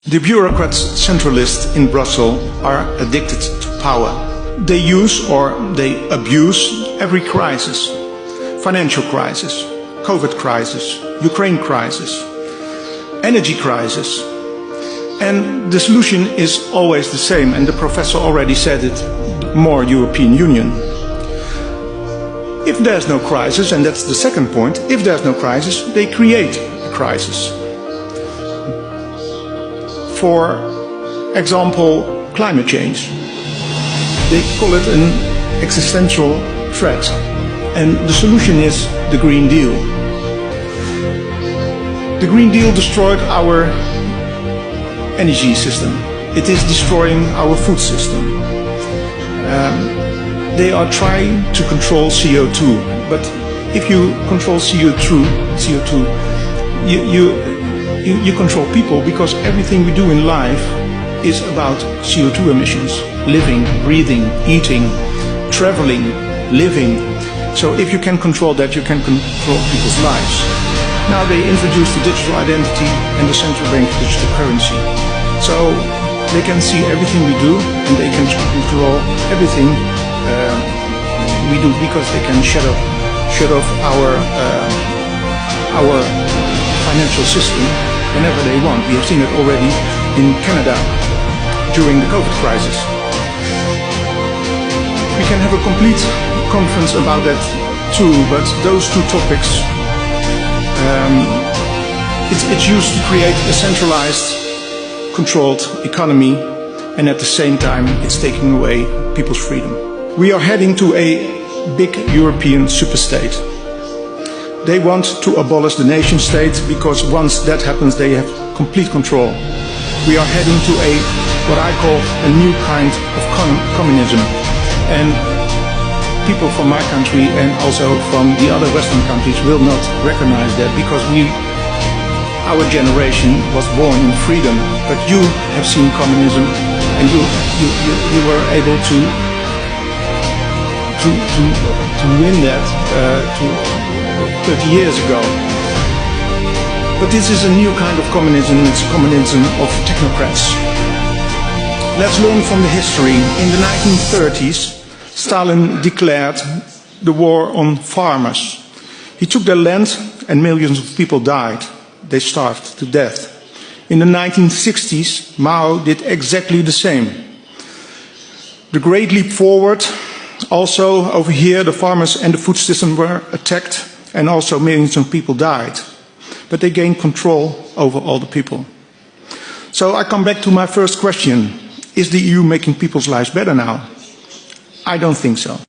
The bureaucrats, centralists in Brussels are addicted to power. They use or they abuse every crisis. Financial crisis, COVID crisis, Ukraine crisis, energy crisis. And the solution is always the same, and the professor already said it, more European Union. If there's no crisis, and that's the second point, if there's no crisis, they create a crisis. For example, climate change. They call it an existential threat. And the solution is the Green Deal. The Green Deal destroyed our energy system. It is destroying our food system. They are trying to control CO2, but if you control CO2, you control people, because everything we do in life is about CO2 emissions. Living, breathing, eating, traveling, living. So if you can control that, you can control people's lives. Now they introduced the digital identity and the central bank digital currency. So they can see everything we do, and they can control everything we do, because they can shut off our financial system whenever they want. We have seen it already in Canada during the COVID crisis. We can have a complete conference about that too, but those two topics, it's used to create a centralized, controlled economy, and at the same time it's taking away people's freedom. We are heading to a big European superstate. They want to abolish the nation state, because once that happens they have complete control. We are heading to what I call a new kind of communism, and people from my country and also from the other Western countries will not recognize that, because our generation was born in freedom. But you have seen communism, and you were able to win that 30 years ago. But this is a new kind of communism. It's communism of technocrats. Let's learn from the history. In the 1930s, Stalin declared the war on farmers. He took their land and millions of people died. They starved to death. In the 1960s, Mao did exactly the same. The Great Leap Forward, also over here the farmers and the food system were attacked, and also millions of people died. But they gained control over all the people. So I come back to my first question. Is the EU making people's lives better now? I don't think so.